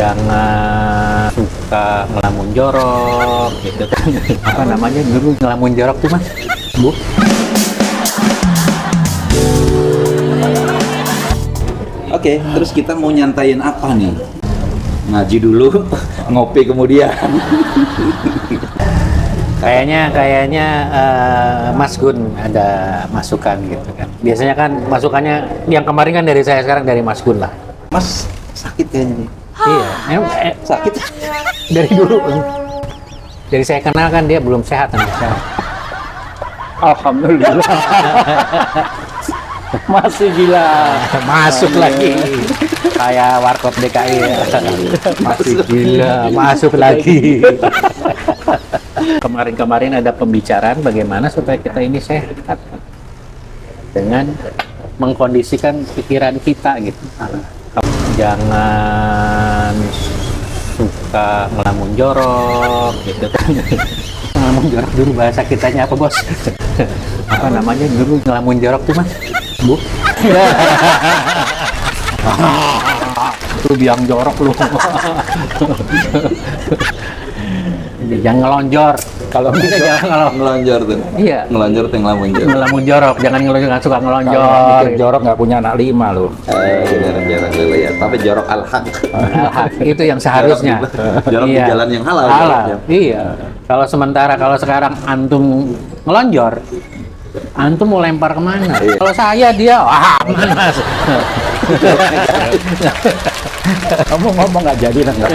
jangan suka ngelamun jorok gitu kan. Apa namanya dulu ngelamun jorok tuh mas, Bu? Oke, terus kita mau nyantain apa nih? Ngaji dulu, ngopi kemudian. Kayaknya Mas Gun ada masukan gitu kan. Biasanya kan masukannya yang kemarin kan dari saya, sekarang dari Mas Gun lah. Mas sakit kayaknya nih. Iya, Sakit. dari dulu. Dari saya kenal kan dia belum sehat sampai sekarang. Alhamdulillah. Masih gila. Masuk lagi. Kayak warkop DKI ya. Masih gila, masuk lagi. Kemarin-kemarin ada pembicaraan bagaimana supaya kita ini sehat dengan mengkondisikan pikiran kita gitu. Jangan suka ngelamun jorok gitu kan. Ngelamun jorok dulu bahasa kitanya apa bos? Apa namanya dulu ngelamun jorok tuh mas, Bu? Lu biang jorok lu. Jangan ngelonjor. Kalau kita jangan Ngelonjor tuh. Iya. Ngelonjor tuh ngelamun jorok. Ngelamun jorok, jangan ngelonjor, nggak suka ngelonjor. Mikir jorok nggak punya anak 5 loh. Jarang-jarang dulu ya. Tapi jorok al-haq. Itu yang seharusnya. Jorok di jalan yang halal. Halal. Iya. Kalau sekarang antum ngelonjor, antum mau lempar kemana? Iya. Kalau saya dia, wah aman mas. Kamu ngomong nggak jadi lah, nggak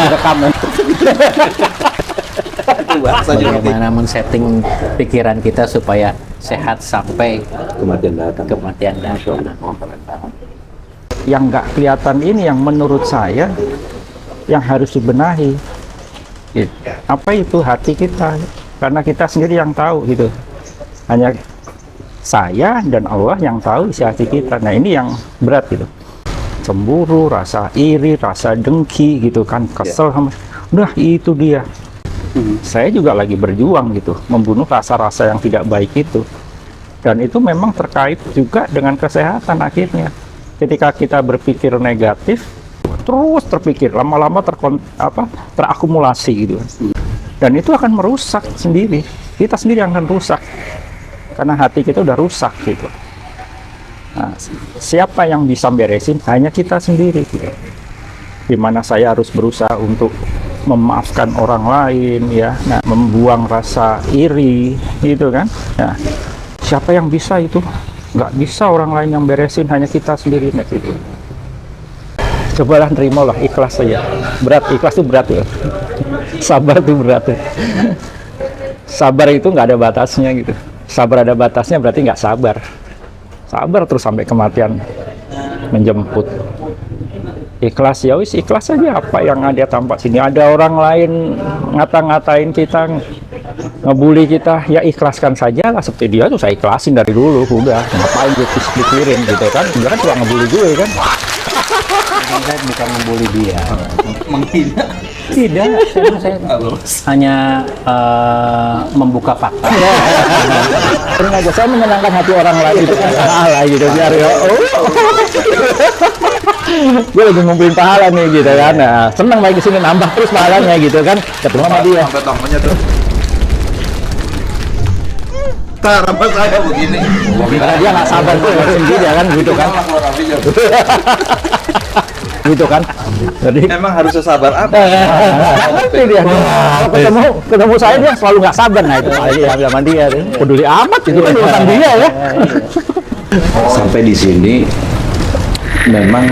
direkam. Bagaimana men-setting pikiran kita supaya sehat sampai Kematian datang. Yang nggak kelihatan ini yang menurut saya yang harus dibenahi. Apa itu hati kita? Karena kita sendiri yang tahu gitu. Hanya saya dan Allah yang tahu isi hati kita. Nah ini yang berat gitu. Cemburu, rasa iri, rasa dengki gitu kan, kesel sama. Udah itu dia. Saya juga lagi berjuang gitu, membunuh rasa-rasa yang tidak baik itu. Dan itu memang terkait juga dengan kesehatan akhirnya. Ketika kita berpikir negatif, terus terpikir, lama-lama terakumulasi gitu. Dan itu akan merusak sendiri. Kita sendiri yang akan rusak. Karena hati kita udah rusak gitu. Nah, siapa yang bisa beresin? Hanya kita sendiri gitu. Dimana saya harus berusaha untuk memaafkan orang lain ya, nah, membuang rasa iri gitu kan. Nah, siapa yang bisa itu? Nggak bisa orang lain yang beresin, hanya kita sendiri nah, gitu. Cobalah terimalah, ikhlas saja. Berat, ikhlas itu berat ya. Sabar itu berat ya. Sabar itu nggak ada batasnya gitu. Sabar ada batasnya berarti nggak sabar. Sabar terus sampai kematian menjemput. Ikhlas ya wis, ikhlas saja apa yang ada tampak sini. Ada orang lain ngata-ngatain kita, ngebully kita, ya ikhlaskan saja lah. Seperti dia tuh saya ikhlasin dari dulu, udah ngapain gue pikirin gitu kan. Dia kan cuma ngebully gue kan. Saya bukan membuli dia. Menghina. Tidak, saya hanya membuka fakta. Ini aja saya menyenangkan hati orang lain itu kan salah gitu biar ya. Gue lagi ngumpulin pahala nih gitu kan. Nah, senang lagi sini nambah terus pahalanya gitu kan. Ketemu sama dia. Sampai tokonya tuh. Sama saya begini. Karena dia nggak sabar tuh sendiri kan gitu kan. Gitu kan. Jadi Emang harus sabar apa? itu dia. Kalau ketemu saya dia selalu nggak sabar. Nah itu sama dia. Peduli amat itu kan urusan dia ya. Sampai di sini memang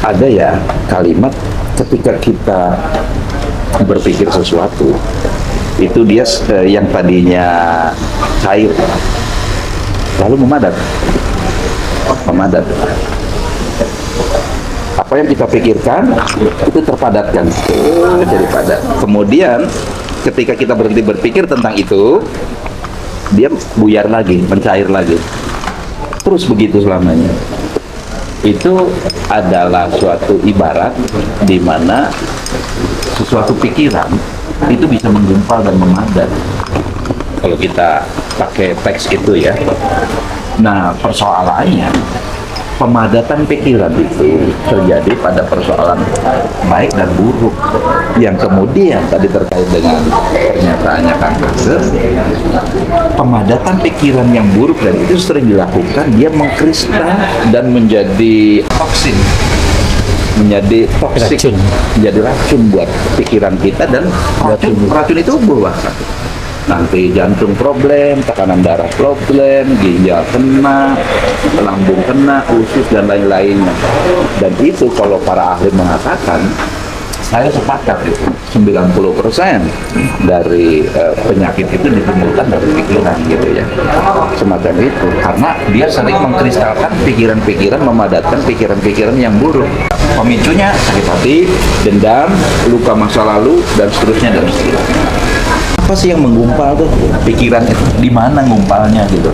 ada ya kalimat ketika kita berpikir sesuatu itu dia yang tadinya cair lalu memadat. Apa yang kita pikirkan itu terpadatkan jadi padat. Kemudian ketika kita berhenti berpikir tentang itu, dia buyar lagi, mencair lagi, terus begitu selamanya. Itu adalah suatu ibarat di mana sesuatu pikiran itu bisa menggumpal dan memadat kalau kita pakai teks itu ya. Nah persoalannya Pemadatan pikiran itu terjadi pada persoalan baik dan buruk, yang kemudian tadi terkait dengan pernyataannya Kang Asep, pemadatan pikiran yang buruk dan itu sering dilakukan, dia mengkristal dan menjadi toksin, menjadi toksik, Racun. menjadi racun buat pikiran kita, dan racun itu bahkan nanti jantung problem, tekanan darah problem, ginjal kena, lambung kena, usus dan lain-lainnya. Dan itu kalau para ahli mengatakan, saya sepakat itu 90% dari penyakit itu ditimbulkan dari pikiran gitu ya, semacam itu, karena dia sering mengkristalkan pikiran-pikiran, memadatkan pikiran-pikiran yang buruk. Pemicunya sakit hati, dendam, luka masa lalu, dan seterusnya dan seterusnya. Apa sih yang menggumpal tuh pikiran itu, di mana ngumpalnya gitu?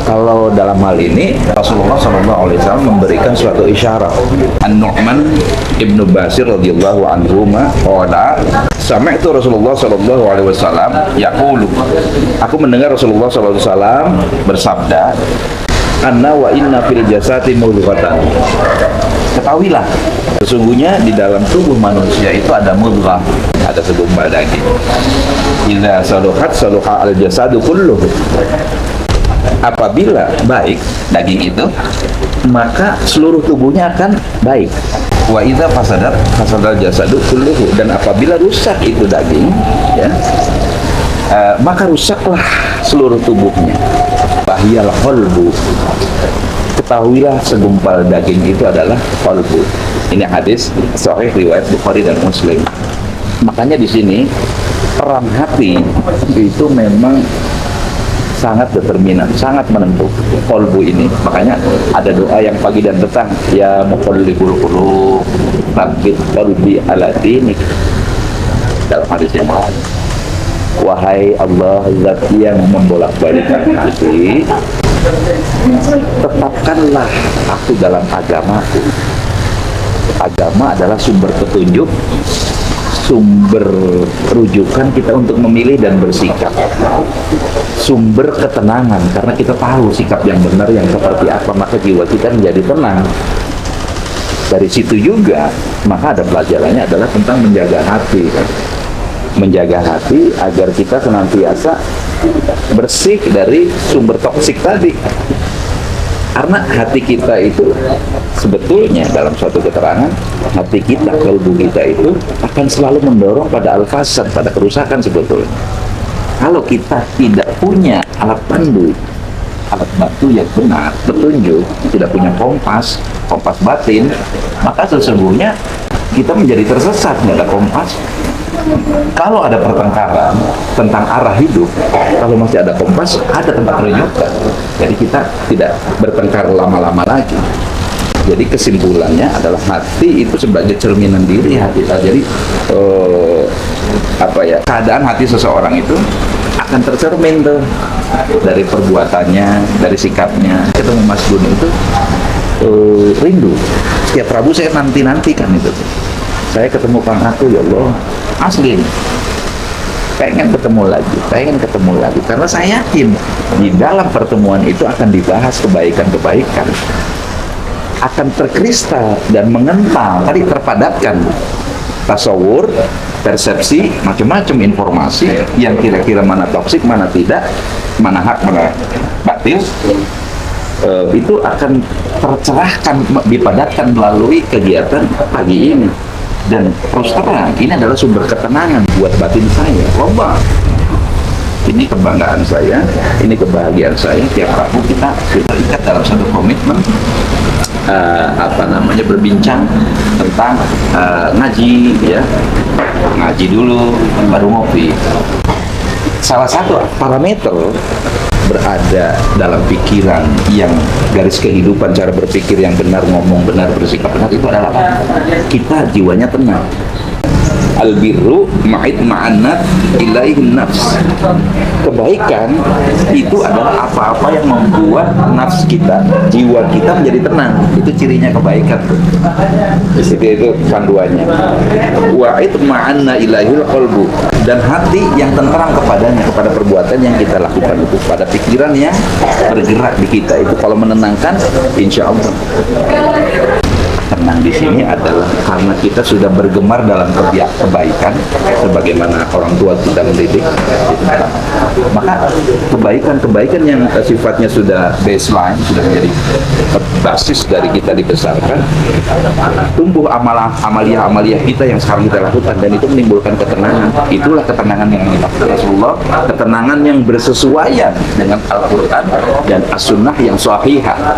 Kalau dalam hal ini Rasulullah SAW memberikan suatu isyarat. An-Nu'man ibnu Bashir radhiyallahu anhu qala sami'tu Rasulullah SAW yaqulu, aku mendengar Rasulullah SAW bersabda, anna wa inna fil jasadi mudghatan, ketahuilah sesungguhnya di dalam tubuh manusia itu ada mudghah, ada segumpal daging. Idza saluhat saluha al jasadu kulluhu, apabila baik daging itu, maka seluruh tubuhnya akan baik. Wa idza fasadat fasadal jasadu kulluhu, dan apabila rusak itu daging ya, maka rusaklah seluruh tubuhnya. Bahiyal qalbu, ketahuilah segumpal daging itu adalah qalbu. Ini hadis sahih riwayat Bukhari dan Muslim. Makanya di sini perang hati itu memang sangat determinan, sangat menentukan qalbu ini. Makanya ada doa yang pagi dan petang, ya muqallibul qulub tsabbit qalbi ala dinik, dalam hadis yang lain. Wahai Allah, zat yang membolak-balikkan hati, tetapkanlah aku dalam agamaku. Agama adalah sumber petunjuk, sumber rujukan kita untuk memilih dan bersikap, sumber ketenangan, karena kita tahu sikap yang benar yang seperti apa, maka jiwa kita menjadi tenang. Dari situ juga maka ada pelajarannya adalah tentang menjaga hati kan? Menjaga hati agar kita senantiasa bersih dari sumber toksik tadi. Karena hati kita itu sebetulnya dalam suatu keterangan, hati kita, kalbu kita itu akan selalu mendorong pada al-fasad, pada kerusakan sebetulnya. Kalau kita tidak punya alat pandu, alat bantu yang benar, petunjuk, tidak punya kompas batin, maka sesungguhnya kita menjadi tersesat, nggak ada kompas. Kalau ada pertengkaran tentang arah hidup, kalau masih ada kompas, ada tempat rujukan. Jadi kita tidak bertengkar lama-lama lagi. Jadi kesimpulannya adalah hati itu sebagai cerminan diri hati. Jadi keadaan hati seseorang itu akan tercermin tuh dari perbuatannya, dari sikapnya. Ketemu Mas Gun itu rindu. Setiap Rabu saya nanti-nantikan itu. Saya ketemu Kang Aku, ya Allah, asli pengen ketemu lagi, karena saya yakin di dalam pertemuan itu akan dibahas kebaikan-kebaikan, akan terkristal dan mengental, tadi terpadatkan tasawur, persepsi, macam-macam informasi yang kira-kira mana toksik, mana tidak, mana hak, mana batil, itu akan tercerahkan, dipadatkan melalui kegiatan pagi ini. Dan terus terang, ini adalah sumber ketenangan buat batin saya. Loba, ini kebanggaan saya, ini kebahagiaan saya. Tiap Rabu kita ikat dalam satu komitmen, berbincang tentang ngaji, ya, ngaji dulu, baru ngopi. Salah satu parameter berada dalam pikiran yang garis kehidupan, cara berpikir yang benar, ngomong benar, bersikap benar, itu adalah kita jiwanya tenang. Al-birru ma'id ma'anat ilaihin nafs. Kebaikan itu adalah apa-apa yang membuat nafs kita, jiwa kita menjadi tenang. Itu cirinya kebaikan tuh. Di situ itu panduannya. Wa'id ma'anna ilaihil qalbu, dan hati yang tenteram kepadanya, kepada perbuatan yang kita lakukan itu, pada pikiran yang bergerak di kita itu. Kalau menenangkan, insya Allah tenang di sini adalah karena kita sudah bergemar dalam kebaikan, sebagaimana orang tua kita mendidik. Maka kebaikan-kebaikan yang sifatnya sudah baseline, sudah menjadi basis dari kita dibesarkan, tumbuh amalia-amalia kita yang sekarang kita lakukan, dan itu menimbulkan ketenangan. Itulah ketenangan yang dimaksud Rasulullah, ketenangan yang bersesuaian dengan Al-Quran dan As-Sunnah yang sahihah.